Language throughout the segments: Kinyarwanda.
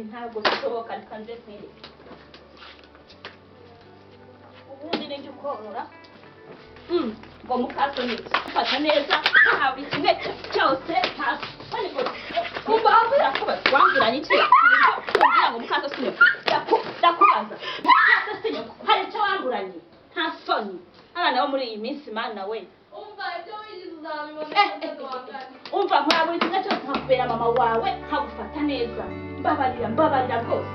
ntabwo bishoboka kandi kwiri ubundi n'icyo korora ngo mukasoni fata neza hawe kimwe cyose hasi ariko kumbambira kuba wanguranye iki kugira ngo mukasoni ndakubaza mukasoni hari icyo wanguranye nta soni abana bo muri iyi minsi mana we umva ibyo wigize uzabibona umva nkora buri kimwe cyose nkakubera mama wawe nkagufata neza mbabarira rwose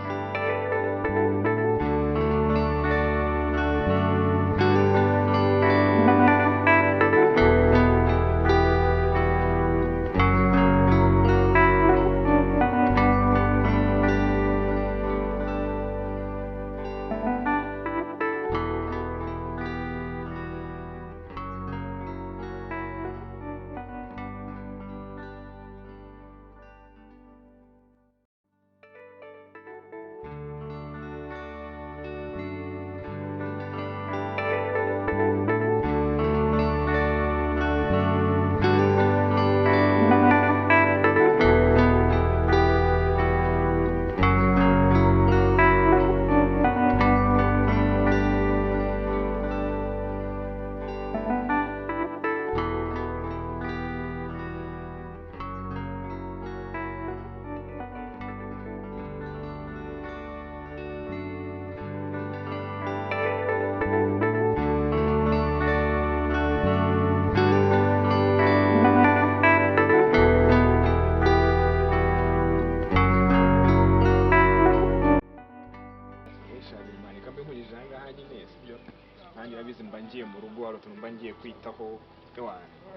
mbangiye mu rugo haro tunumba ngiye kwitaho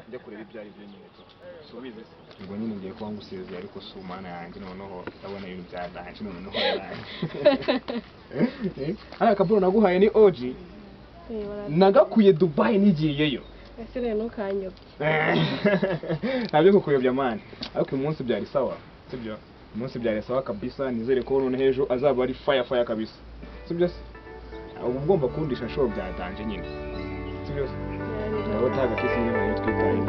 njya kureba ibyari byo nyine subize ubwo nyine ngiye kuba ngusezeye ariko sumana yanjye noneho ndabona ibintu byadanje noneho aya kaburo naguhaye ni OG nagakuye Dubai nigiyeyo ese rero ntukanyobye ntabyo kukuyobya mani ariko uyu munsi byari sawa sibyo umunsi byari sawa kabisa nizere ko none hejo azaba ari fire kabisa sibyo ubu ugomba kundisha show byadanje nyine sibyo ndabo taga kisi nyine nayo twitaye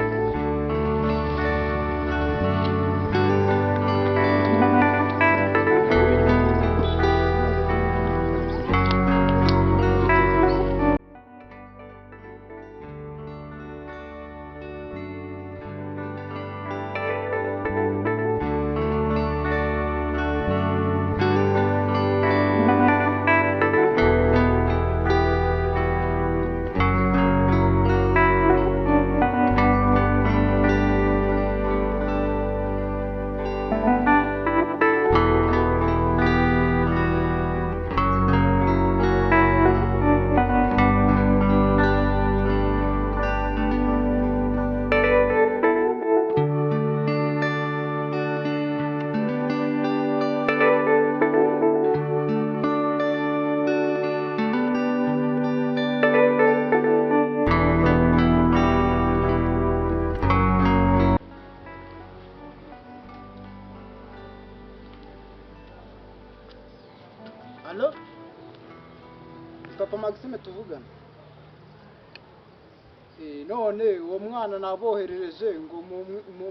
Allo? Papa Maxime tuvugana. None uwo mwana naboherereje ngo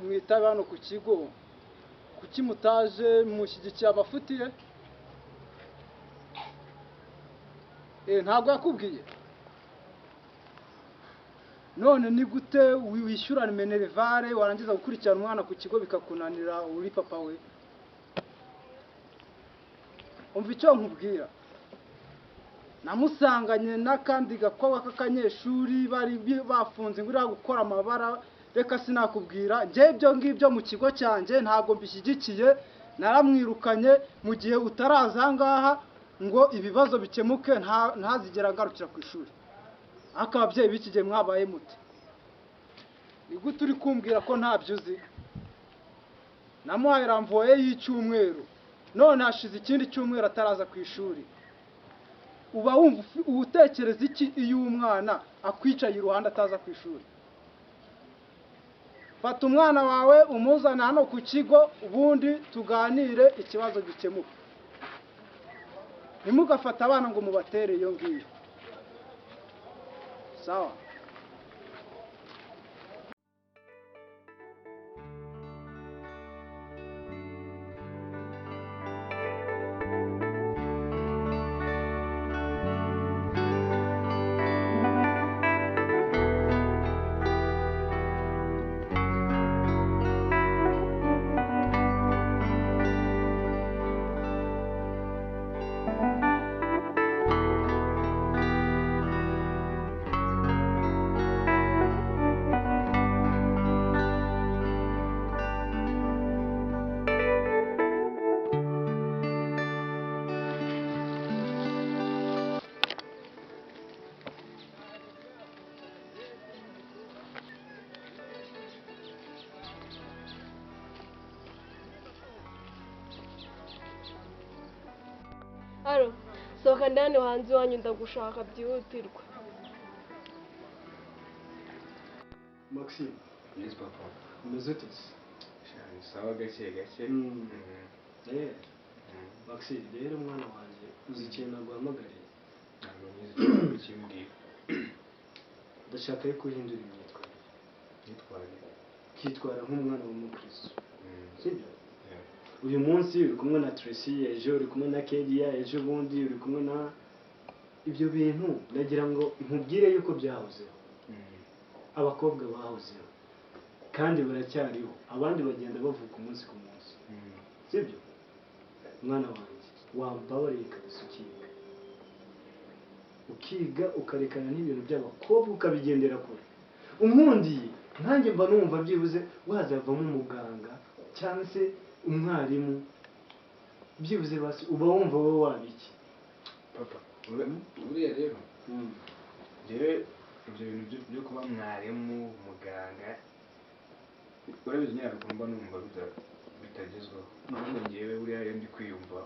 mwitabe hano ku kigo. Kuki mutaje mushyigikiye abafutiye? Ntabwo yakubwiye. None ni gute wishyurana minerivare warangiza gukurikirana umwana ku kigo bikakunanira uri papa we? Umva icyo nkubwira. Namusanganye n'akandi gakobwa k'akanyeshuri bari bafunze ngura gukora amabara reka sinakubwira nje ibyo ngibyo mu kigo cyanjye ntabwo mbishyigikiye naramwirukanye mu gihe utaraza ngaha ngo ibibazo bikemuke ntazigera ngarukira ku ishuri akababyeyi bikige mwabaye mute ni gute uri kumbwira ko ntabyo uzi namuhaye ramvoye y'icyumweru none hashize ikindi cyumweru ataraza ku ishuri uba wumva utekereza iki iyo umwana akwicaye iruhande ataza ku ishuri fata umwana wawe umuzana hano ku kigo ubundi tuganire ikibazo gikemuka ntimugafata abana ngo mubatere iyo ngiyo sawa Aro, sohoka ndani hanze iwanyu ndagushaka byihutirwa. Maxime, Yes, papa. umeze ute? Shani, sawa gake gake. Maxime, rero mwana wanjye uzi ikintu naguhamagariye? Ntabwo nyizi icyo kimbwira. Ndashaka ko uhindura imyitwarire. Nitwarire. Ukitwara nk'umwana w'umukristo. Sibyo? Yeah. Uyu munsi uri kumwe na Tracy, ejo uri kumwe na Kedia, ejo bundi uri kumwe na ibyo bintu ndagira ngo nkubwire yuko byahozeho. Abakobwa bahozeho kandi baracyariho, abandi bagenda bavuka umunsi ku munsi. Sibyo? Mwana wanjye wambabariye kabisa ukiga ukarekana n'ibintu by'abakobwa ukabigendera kure. Unkundiye nkanjye mba numva byibuze wazavamo umuganga cyangwa se umwarimu, byibuze basi uba wumva wowe wabiki. Papa, uriya rero njyewe ibyo bintu byo kuba mwarimu umuganga urabizi nyine ariko mba numva bitagezweho. Nubwo njyewe buriya rero ndi kwiyumva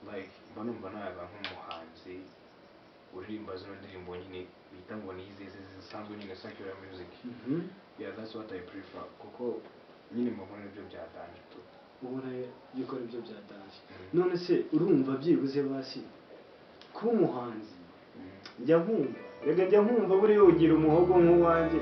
like mba numva naba nk'umuhanzi uririmba zino ndirimbo nyine bita ngo ni izi zisanzwe nyine secular music. Yeah, that's what I prefer kuko nyine mbona ibyo byatanje tu. Ubona gikora ibyo byatanje. None se urumva byibuze basi kuba umuhanzi njya nkumva, rega njya nkumva buriya ugira umuhogo nk'uwanjye.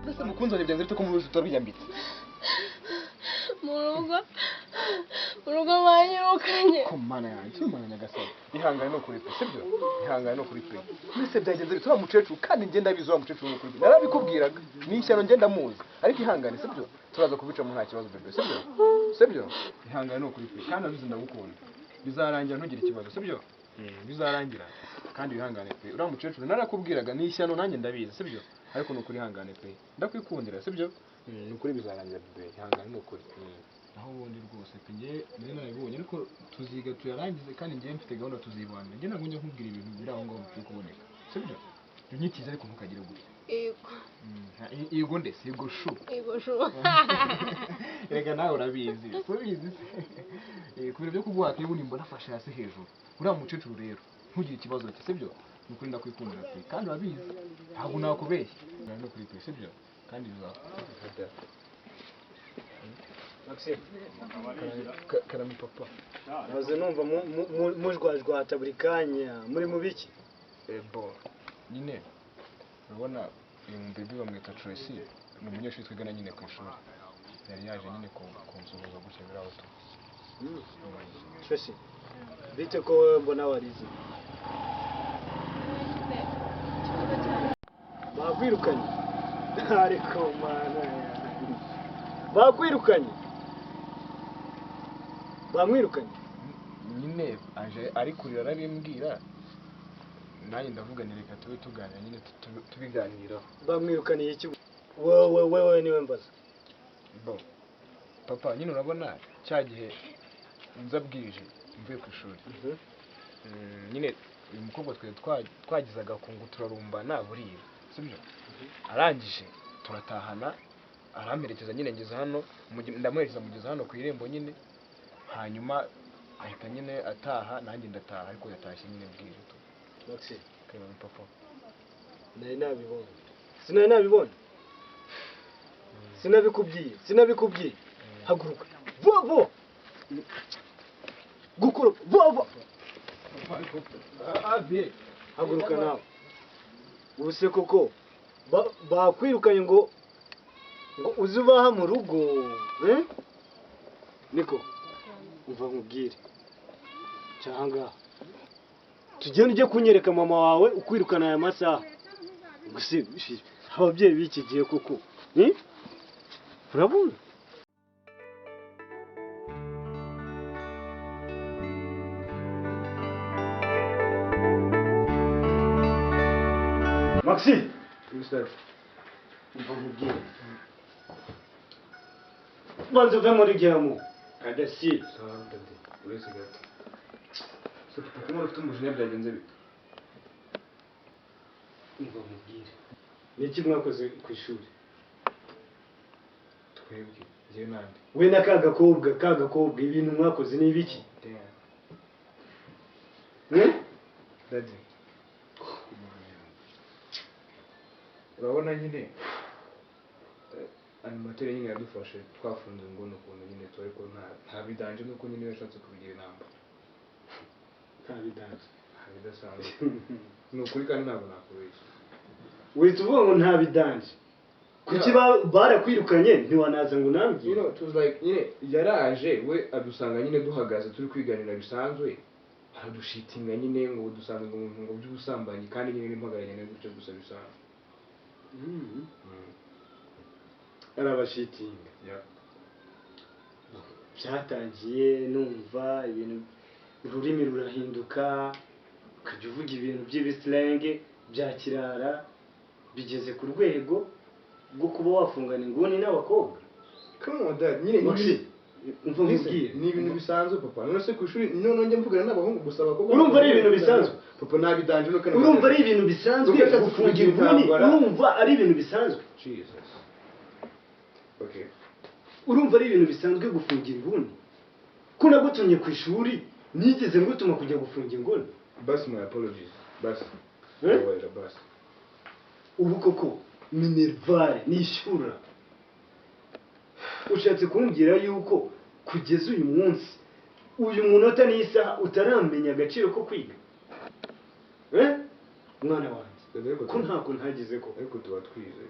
Mbese mukunzi byanze bite ko mu ruzi utarwiyambitse? Mu rugo banyirukanye. Ko mana yanjye, mana nyagasani. Ihangane no kuri pe, sibyo? Ihangane no kuri pe. Mbese byagenze bite wa mucecuru kandi ngenda bizo wa mucecuru no kuri pe. Narabikubwiraga. Ni ishyano ngenda muzi. Ariko ihangane, sibyo? Turaza kubica mu nta kibazo bebe, sibyo? Sibyo? Ihangane no kuri pe. Kandi abizi ndagukunda. Bizarangira ntugire ikibazo, sibyo? Bizarangira. Kandi ihangane pe. Ura mucecuru narakubwiraga ni ishyano nanjye ndabizi, sibyo? Ariko no kuri ihangane pe. Ndakwikundira, sibyo? Nukuri bizarangira bebe. Ihangane no kuri. Aho ubundi rwose pe nge nari nabibonye ariko tuziga tuyarangize kandi ngiye mfite gahunda tuzibana. Nge ntabwo njya nkubwira ibintu biri aho ngaho byo kuboneka, sibyo? Unyitiza ariko ntukagire gutya. Yego. Yego ndetse yego shu. Yego shu. Rega nawe urabizi. Subizi. Kubera byo kuguha ke bundi mbona afashe hasi hejuru. Uriya mucecuru rero ntugire ikibazo cye, sibyo? Nukuri ndakwikundira pe kandi urabizi. Ntabwo nakubeshya. No kuri pe, sibyo? Kandi bizafata. Maxime, karami papa. naze numva mujwajwata buri kanya muri mu biki? Bo nyine urabona uyu mubebe bamwita Tracy ni umunyeshuri twigana nyine ku ishuri. Yari yaje nyine kunsuhuza gutya biraho tu. Tracy, bite ko wowe mbona warize? Bakwirukanye? Ariko mana yanjye. Bakwirukanye? Bamwirukanye? Nyine aje ari kurira arabimbwira nanjye ndavuga ni reka tube tuganira nyine tubiganiraho. Bamwirukaniye iki? Wowe niwe mbaza. Bo papa nyine urabona cya gihe nza bwije mvuye ku ishuri. Nyine uyu mukobwa twagizaga kungu turarumbana buriya, sibyo? Arangije turatahana aramperekeza nyine ngeze hano ndamuherekeza mugeze hano ku irembo nyine, hanyuma ahita nyine ataha nanjye ndataha ariko yatashye nyine bwije tu. Maxime, Kaya papa nari nabibonye. Sinari nabibonye. Sinabikubwiye. Haguruka. Vuba. Gukura. Vuba. Abi Haguruka nawe. Ubuse koko bakwirukanye ngo uze ubaha mu rugo niko umva nkubwire cyangwa tugende ujye kunyereka mama wawe ukwirukana aya masaha gusa ababyeyi b'iki gihe koko urabona Maxime umva nkubwire banza uve muri gihamo adasi uretse gato so kuko ufite umujinya byagenze bite umva nkubwire ni iki mwakoze ku ishuri twebwe njyewe nande we na ka gakobwa ibintu mwakoze ni ibiki daddy urabona nyine animateri nyine yadufashe twafunze inguni ukuntu nyine turi ko nta bidanje nuko nyine yashatse kubigira inama nta bidanje nta bidasanzwe ni ukuri kandi ntabwo nakubeshya wihita uvuga ngo nta bidanje kuki barakwirukanye ntiwanaza ngo unambwire nyine yaraje we adusanga nyine duhagaze turi kwiganira bisanzwe aradushitinga nyine ngo dusanga ngo umuntu ngo by'ubusambanyi kandi nyine n'impagaranye no gutyo gusa bisanzwe arabashitinga byatangiye numva ibintu ururimi rurahinduka ukajya uvuga ibintu by'ibisilenge bya kirara bigeze ku rwego rwo kuba wafungana inguni n'abakobwa come on dad nyine ni ibintu bisanzwe papa none se ku ishuri none njye mvugana n'abahungu gusa abakobwa urumva ari ibintu bisanzwe papa nta bidanje no kana urumva ari ibintu bisanzwe gufunga inguni urumva ari ibintu bisanzwe Jesus okay urumva ari ibintu bisanzwe gufunga inguni ko nagutumye ku ishuri nigeze ngutuma kujya gufunga inguni basi my apologies basi basi ubu koko minervare nishyura ushatse kumbwira yuko kugeza uyu munsi uyu munota n'isaha utaramenya agaciro ko kwiga mwana wanjye ko ntabwo ntagize ko ariko tuba twize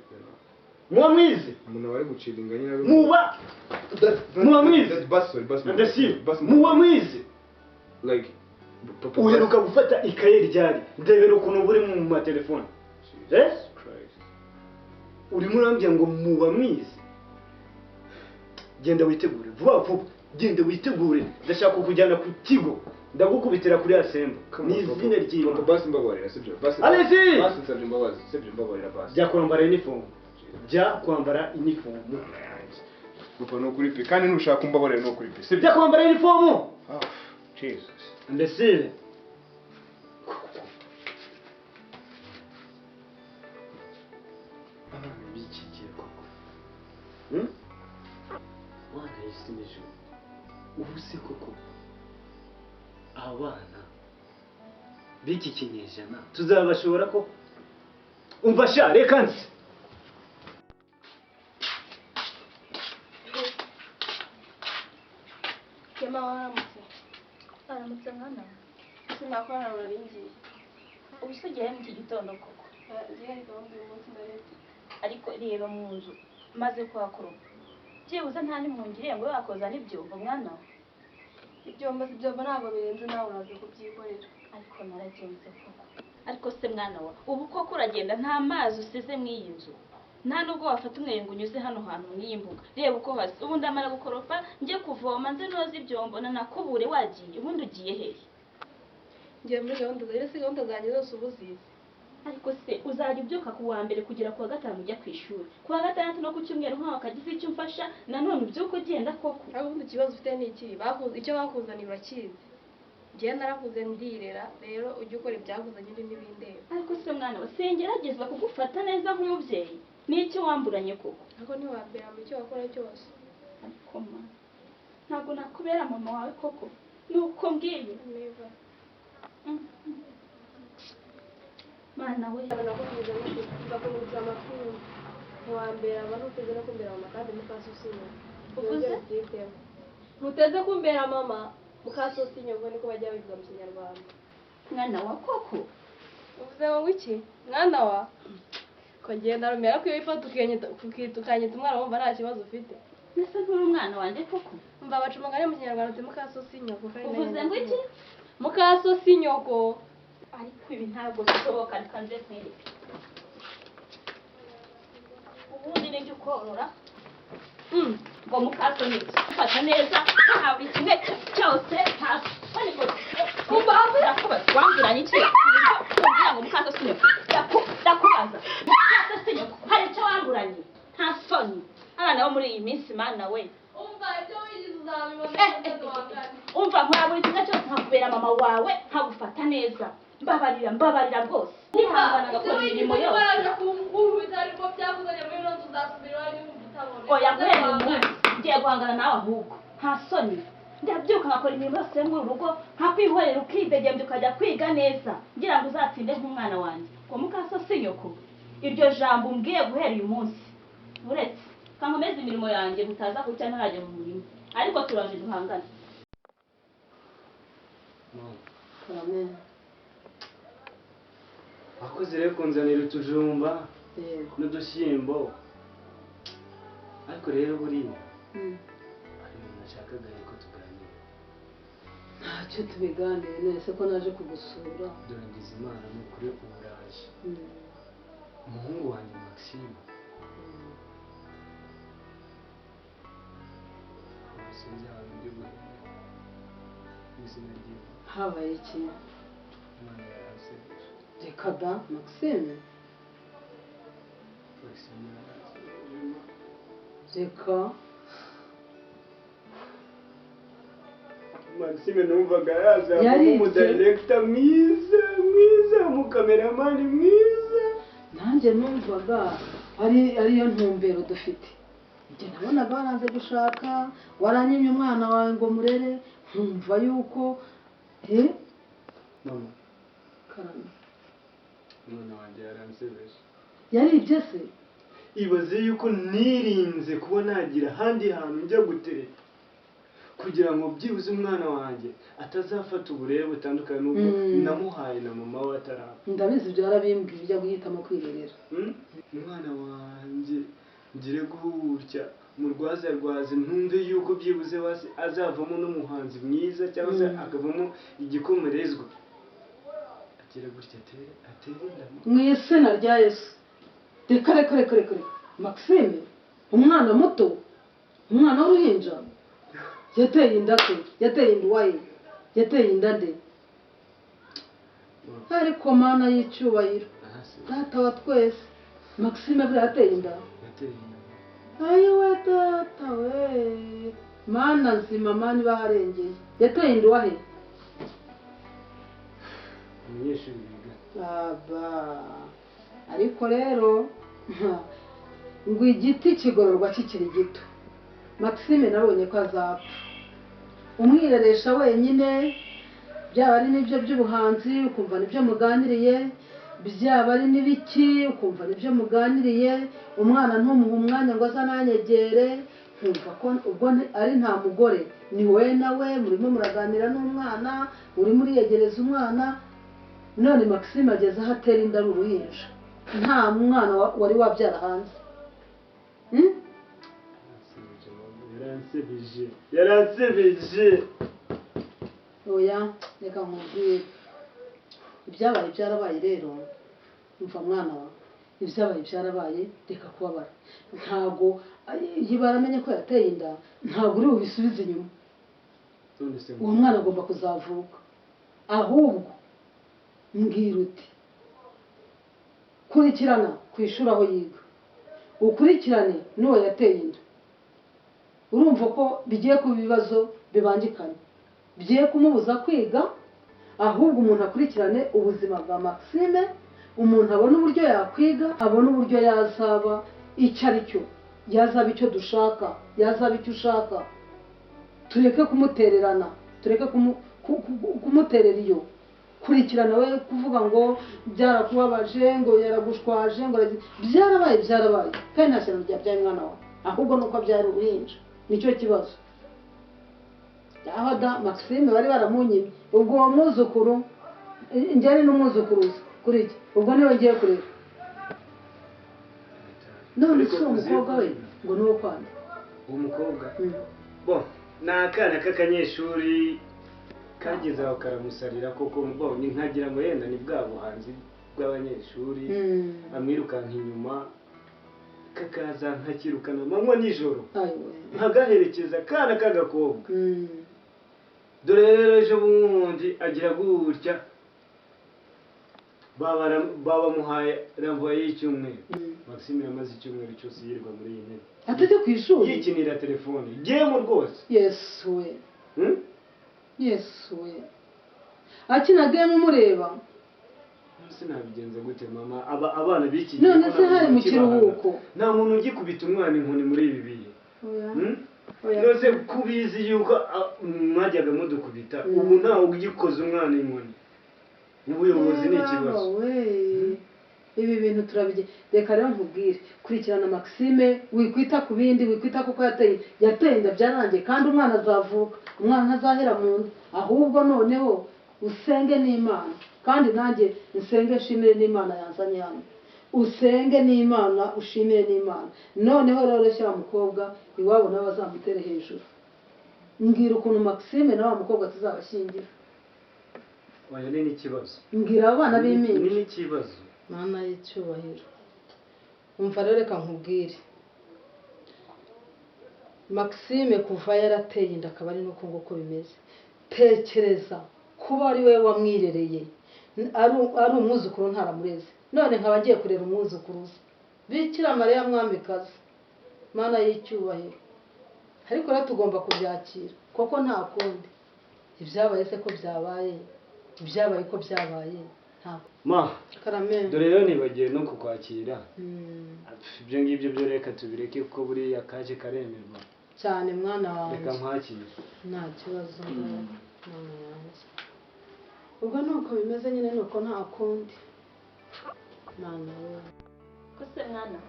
muba mwize umuntu wari guciringa nyine muba mwize muba mwize like uheruka gufata ikaye ryari ndebera ukuntu buri mu matelefone urimo urambwira ngo muba mwize genda witegure vuba vuba genda witegure ndashaka kukujyana ku kigo ndagukubitira kuri asembo ni izina ry'Imana basi mbabarira sibyo basi Alesi basi nsabye imbabazi sibyo mbabarira basi jya kwambara uniform jya kwambara uniform gupa no kuri pe kandi nushaka kumbabarira no kuri pe sibyo jya kwambara uniform Jesus ndesire wana yisimije ubu se koko abana b'iki kinyejana tuzabashobora ko umva sha reka nzi Kema waramutse. aramutse nkana Sinakora uraringiye. ubu se ugiye mu iki gitondo koko Ngiye gahunda uyu munsi ndarete. ariko reba mu nzu maze kuhakoropa byibuze nta nimwungiriye ngo wakoza n'ibyumva mwana we Ibyombo si byombo ntabwo birenze nawe uraza kubyikorera. ariko naragenze koko ariko se mwana wa ubu koko uragenda nta mazi usize mu iyi nzu nta nubwo wafata umweyo ngo unyuze hano hantu n'iyi mbuga reba uko hasi ubu ndamara gukoropa njye kuvoma nze noza ibyombo nanakubure wagiye ubundi ugiye hehe Ngiye muri gahunda zari si gahunda zanjye zose ubuzizi. ariko se uzajya ubyuka ku wa mbere kugera ku wa gatanu ujya ku ishuri ku wa gatandatu no ku cyumweru nkaho kagize icyo umfasha nanone ubyuka ugenda koko Ariko ubundi ikibazo ufite ni iki? Icyo bakuzaniye urakizi. Ngiye narakuze ndirera rero ujye ukora ibyakuzanye n'ibindeba. ariko se mwana we singerageza kugufata neza nk'umubyeyi n'icyo wamburanye koko Ariko ntiwambera mu cyo wakora cyose. ariko mama ntabwo nakubera mama wawe koko nuko mbwiye Neva. mana we Nakuvuze no kuza amakuru. Ntiwambera baruteze no kumbera mama kandi mukasusinya. Uvuze? Muteze kumbera mama mukasusinya ubwo niko bajya bivuga mu Kinyarwanda. mwana wa koko Uvuze ngo iki? Mwana wa? ukagenda rumera ko iyo wifata ukanyita umwana wumva nta kibazo ufite. Ese nturi umwana wanjye koko? Umva baca umugani mu kinyarwanda uti mukaso si nyoko. Uvuze ngo iki? Mukaso si nyoko. Ariko ibi ntabwo bishoboka, reka nze nkwereke. Ubundi nijye ukorora ngo mukaso niki ufata neza nta buri kimwe cyose hasi ariko wambwiranye iki kugira ngo mukaso si nyoko ndakubaza mukaso si nyoko hari icyo wamburanye nta soni abana bo muri iyi minsi mana we Umva ibyo wigize uzabibona. umva nkora buri kimwe cyose nkakubera mama wawe nkagufata neza mbabarira rwose nihangana ngakora imirimo yose oya guhera uyu munsi ngiye guhangana nawe ahubwo nta soni ndabyuka nkakora imirimo yose yo muri uru rugo nkakwihorera ukidegembya ukajya kwiga neza ngira ngo uzatsinde nk'umwana wanjye ngo mukaso si nyoko iryo jambo umbwiye guhera uyu munsi uretse kankomeze imirimo yanjye mutaza gucya ntarajya mu murimo ariko turaje duhangane. wakoze rero kunzanira utujumba n'udushyimbo ariko rero buriya hari umuntu nashakaga ko tuganira. ntacyo tubiganire nese ko naje kugusura. dore ngize imana ni ukuri uburaje umuhungu wanjye Maxime sinzi ahantu ndi guhera izina ryiwe habaye iki? imana yaransebeje. Reka da Maxime Maxime yaransebeje. reka Maxime numvaga yazavamo Yari umudirector mwiza umukameramani mwiza. nanjye numvaga ariyo ntumbero dufite. Njye nabonaga waranze gushaka waranyimye umwana wawe ngo murere nkumva yuko mama karame umwana wanjye yaransebeje. yaribye se? ibaze yuko nirinze kuba nagira ahandi hantu njya gutereta kugira ngo byibuze umwana wanjye atazafata uburere butandukanye n'ubwo namuhaye na mama we atarapfa. ndabizi ibyo yarabimbwiye ujya guhitamo kwirerera. umwana wanjye ngire gutya murwazarwaze ntumve yuko byibuze wasi azavamo n'umuhanzi mwiza cyangwa se akavamo igikomerezwa agira gutya atere indamu mu izina rya Yesu. reka Maxime umwana muto umwana w'uruhinja yateye inda se yateye inda uwaye yateye inda nde? ariko mana y'icyubahiro data wa twese Maxime buriya yateye inda? ayiwe data we mana nzima mana iba harengeye yateye inda uwahe? umunyeshuri wiga. aba ariko rero ngo igiti kigororwa kikiri gito. Maxime nabonye ko azapfa umwireresha wenyine byaba ari n'ibyo by'ubuhanzi ukumva nibyo muganiriye byaba ari n'ibiki ukumva nibyo muganiriye umwana ntumuhe umwanya ngo azananyegere nkumva ko ubwo ari nta mugore ni wowe nawe murimo muraganira n'umwana urimo uriyegereza umwana none Maxime ageze aho atera inda ari uruhinja nta mwana wari wabyara hanze. yaransebeje. oya reka nkubwire ibyabaye byarabaye rero umva mwana wa ibyabaye byarabaye reka kubabara ntago iyo baramenye ko yateye inda ntabwo uri bubisubize inyuma. uwo mwana agomba kuzavuka ahubwo mbwira uti kurikirana ku ishuri aho yiga ukurikirane n'uwo yateye inda. urumva ko bigiye kuba ibibazo bibangikanye bigiye kumubuza kwiga ahubwo umuntu akurikirane ubuzima bwa Maxime umuntu abona uburyo yakwiga abona uburyo yazaba icyo ari cyo yazaba icyo dushaka yazaba icyo ushaka tureke kumutererana tureke kumuterera iyo kurikirana we kuvuga ngo byarakubabaje ngo yaragushwaje ngo byarabaye kandi nta kintu byabyaye umwana wawe ahubwo nuko byari uruhinja nicyo kibazo. aho da Maxime bari baramunyimye ubwo uwo mwuzukuru njye n'umwuzukuruza kuri iki ubwo niwe ngiye kureba none si umukobwa we ngo ni uwo kwanda uwo mukobwa bo ni akana k'akanyeshuri kageze aho karamusarira koko bo ni nkagira ngo yenda ni bwa buhanzi bw'abanyeshuri amwirukanka inyuma kakaza nkakirukana amanywa nijoro nkagaherekeza akana k'agakobwa dore rero ejo bundi agira gutya babamuhaye ramvuye y'icyumweru Maxime yamaze icyumweru cyose yirirwa muri iyi ntebe atajya ku ishuri yikinira telefone gemu rwose yesu we yesu we akina gemu umureba sinabigenza gute mama abana b'iki gihe none se hari mu kiruhuko nta muntu ugikubita umwana inkoni muri ibi bihe nose kubizi yuko mwajyaga mudukubita ubu ntawe ugikoze umwana inkoni ubuyobozi ni ikibazo ibi bintu turabigera reka rero nkubwire kurikirana Maxime wikwita ku bindi wikwita kuko yateye inda byarangiye kandi umwana azavuka umwana ntazahera mu nda ahubwo noneho usenge n'Imana kandi nanjye nsenge nshimire n'Imana yanzanye hano usenge n'Imana ushimire n'Imana noneho rero shyira mukobwa iwabo nawe bazamutere hejuru mbwira ukuntu Maxime na wa mukobwa tuzabashyingira oya ni n'ikibazo mbwira abana b'impinja ni n'ikibazo mana y'icyubahiro umva rero reka nkubwire Maxime kuva yarateye inda akaba ari nuko nguko bimeze tekereza kuba ari we wamwirereye ari umwuzukuru ntaramureze none nkaba ngiye kurera umwuzukuruza Bikira Mariya mwamikazi mana y'icyubahiro ariko rero tugomba kubyakira kuko nta kundi ibyabaye se ko byabaye ibyabaye ko byabaye ma karameni dore rero nibagiye no kukwakira ibyo ngibyo byo reka tubireke kuko buriya kaje karemerwa cyane mwana wanjye reka nkwakire nta kibazo mwana wanjye ubwo nuko bimeze nyine nuko nta kundi mwana we ko se mwana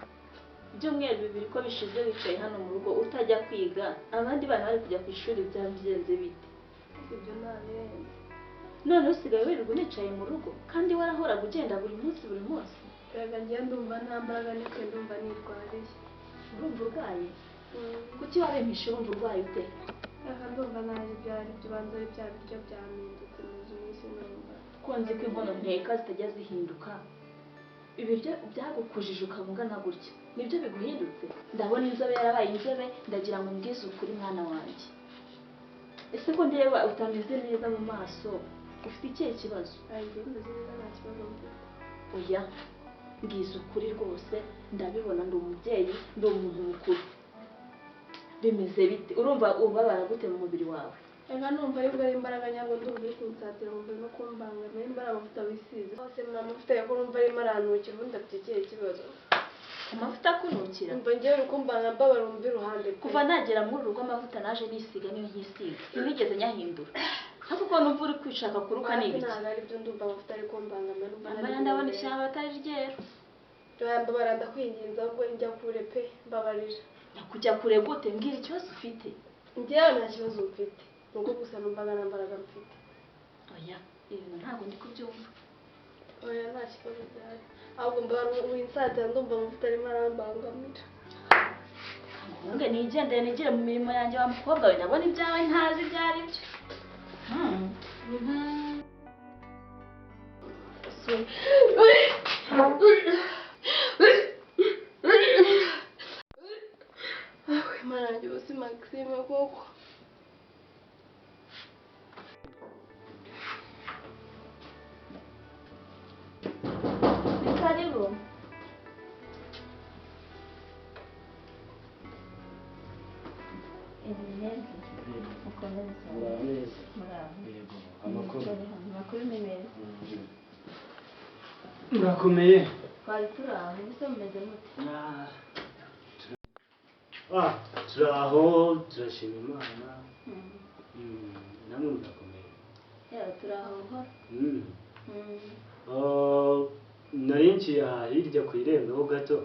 ibyumweru bibiri ko bishize wicaye hano mu rugo utajya kwiga abandi bana bari kujya ku ishuri byabigenze bite ibyo ntabirenze none usigaye wirirwa unicaye mu rugo kandi warahoraga ugenda buri munsi reka njye ndumva nta mbaraga ndetse ndumva nirwariye urumva urwaye kuki warempishe wumva urwaye ute reka ndumva naje byari byo banza ari bya biryo byahindutse mu minsi numva konzi ko inkono nteka zitajya zihinduka ibiryo byagukujije ukaba ungana gutya nibyo biguhindutse ndabona inzobe yarabaye inzobe ndagira ngo mbwize ukuri mwana wanjye ese ko ndeba utameze neza mu maso ufite ikihe kibazo ayigiye meze neza nta kibazo mfite oya mbwize ukuri rwose ndabibona ndi umubyeyi ndi umuntu mukuru bimeze bite urumva ubabara gute mu mubiri wawe reka numva aribwo ari imbaraga nyabwo ndumva uri kunsatira wumva no kumbangamira imbaraga amavuta wisize hose ni amavuta yo kumva arimo arantukira ubundi afite ikihe kibazo amavuta akunukira umva ngewe uri kumbanga mbabara wumva iruhande kuva nagera muri urugo amavuta naje nisiga niyo nkisiga sinigeze nyahindura ariko uko numva uri kwishaka kuruka n'ibiki ntabwo ari byo ndumva amavuta ari kumbangamira mbara ndabona ishyamba atari ryera mbabara ndakwinginza ahubwo njya kure pe mbabarira kujya kure gute mbwira ikibazo ufite njyewe nta kibazo mfite nuko gusa numvaga nta mbaraga mfite oya ibintu ntabwo ndi kubyumva oya nta kibazo byari ahubwo mbabara winsatira ndumva amavuta arimo arambangamira nge nigendere nigire mu mirimo yanjye wa mukobwa we ndabona ibyawe ntazi ibyo ari byo Imana yanjye ubu si Maxime koko ni karibu amakuru ni meza murakomeye twari turi aho mbese mumeze mute turi aho turashima Imana namwe murakomeye yewe turi aho buhoro nari nciye aha hirya ku irembo ho gato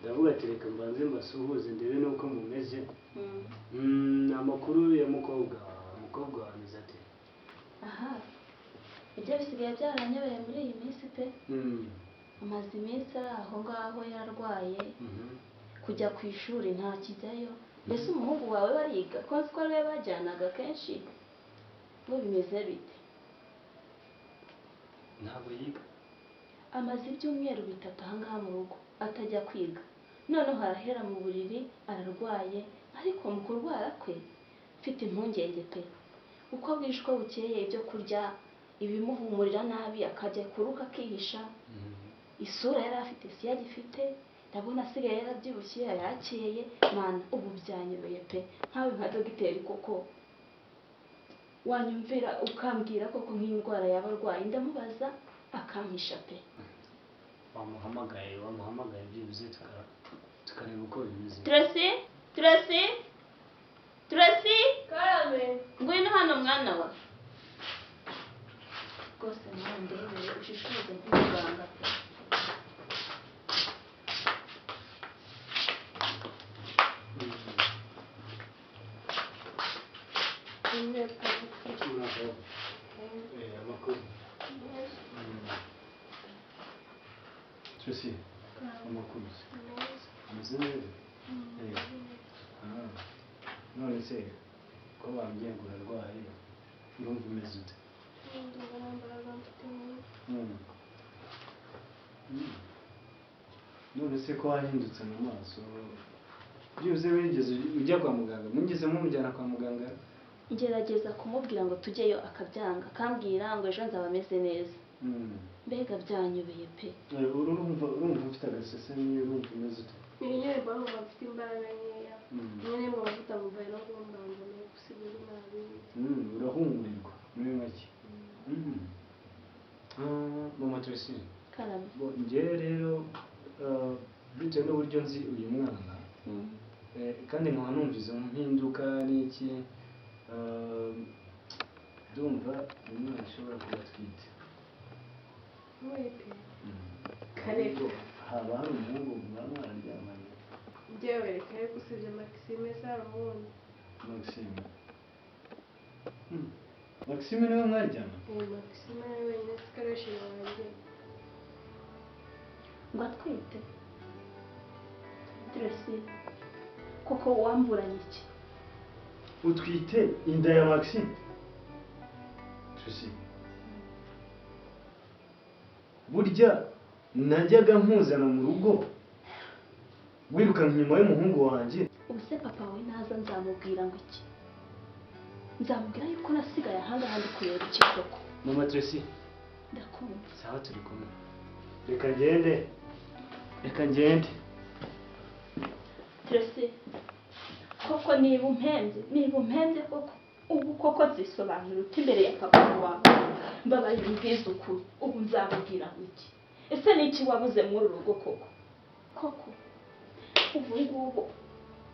ndavuga ati reka mbanze mbasuhuze ndebe nuko mumeze amakuru ya mukobwa wawe ameze ate aha ibyo bisigaye byaranyobereye muri iyi minsi pe amaze iminsi ari aho ngaho yarwaye kujya ku ishuri ntakijyayo. Mbese umuhungu wawe bariga ko nzi ko ariwe bajyanaga kenshi, ngo bimeze bite? ntabwo yiga. Amaze ibyumweru 3 aha ngaha mu rugo atajya kwiga, noneho arahera mu buriri ararwaye, ariko mu kurwara kwe mfite impungenge pe. Uko bwije uko bukeye ibyo kurya ibimuhumurira nabi, akajya kuruka akihisha. Isura yari afite si yagifite, ndabona asigaye yarabyibushye yarakeye. Mana ubu byanyobeye pe, nkawe nka dogiteri koko wanyumvira ukambwira koko nk'indwara yaba arwaye, ndamubaza akampisha pe. wamuhamagaye byibuze tukareba uko bimeze. Tracy karame ngwino hano mwana wa. Rwose nawe ndebere ushishoze nk'umuganga pe. Amakuru. Tracy, amakuru. Ameze neza? None se ko bambwiye ngo urarwaye urumva umeze ute? None se ko wahindutse mu maso byibuze wigeze ujya kwa muganga? Mwigeze mumujyana kwa muganga? Ngerageza kumubwira ngo tujyeyo akabyanga, akambwira ngo ejo nzaba ameze neza. Mbega byanyobeye pe. urumva ufite agasesemi, urumva umeze ute? nyine mbona mfite imbaraga nkeya, nyine mu mavuta mvuye no kumbangamiye gusigaye nabi. urahumurirwa muri make. Mama Tracy, Karame. njyewe rero bitewe n'uburyo nzi uyu mwana kandi nkaba numva izo mpinduka n'iki, ndumva uyu mwana ashobora kuba atwite. Mwite kareko haba hari umuhungu mwaba mwararyamanye? njyewe reka usibye Maxime Sarubundi. Maxime. Maxime niwe mwaryamanye? Maxime ari wenyine sikareshi wanjye. Ngo atwite? Tracy koko wamburanye iki? Utwite inda ya Maxime? Tracy, burya najyaga nkuzana mu rugo wirukanka inyuma y'umuhungu wanjye. Ubuse papa we naza nzamubwira ngo iki? Nzamubwira yuko nasigaye ahangaha ndi kureba iki koko? Mama Tracy, Ndakumva. sawa turi kumwe. Reka ngende. Tracy koko niba umpembye koko ubu koko nzisobanura uti imbere ya papa wawe. Mbabaye umbwiza ukuri, ubu nzamubwira ngo iki? Ese ni iki wabuze muri uru rugo koko? Ubu ngubu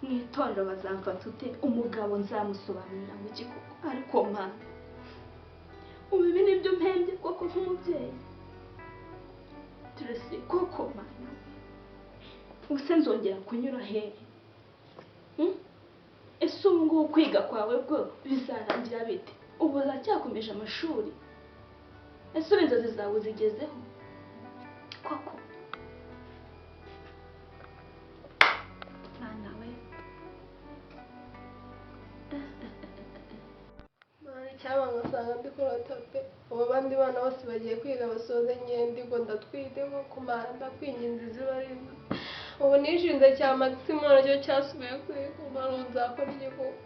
mu itorero bazamfata ute? Umugabo nzamusobanurira ngo iki koko? Ariko mana ubu ibi ni byo mpembye koko nk'umubyeyi? Tracy koko mana ubuse nzongera kunyura hehe? Ese ubu ngubu kwiga kwawe bwo bizarangira bite? Ubu uracyakomeje amashuri? Ese ubu inzozi zawe zigezeho koko? Mwana we Cyangwa ngasanga ndi kurota pe, abo bandi bana bose bagiye kwiga basoze ngende ngo ndatwite nko kumara ndakwinginze izuba rimwe. Ubu nishinze cya Maxime nacyo cyasubiye kwiga, ubu nzakora iki koko?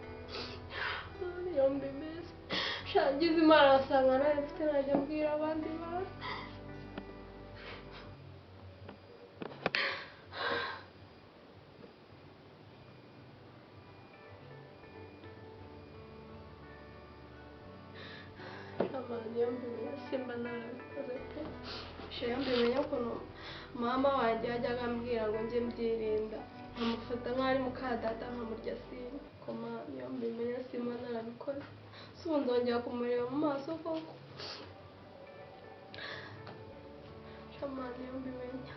Yombi mbese shangize Imana asanga nawe mfite najya mbwira abandi bana. Yombi simba narabikoze pe. Yombi menya ukuntu mama wanjye yajyaga ambwira ngo njye mbyirinda, nkamufata nk'aho ari mukadata nkamurya simba. Koma yombi menya simba narabikoze, si ubu nzongera kumureba mu maso koko? Shamani yombi menya.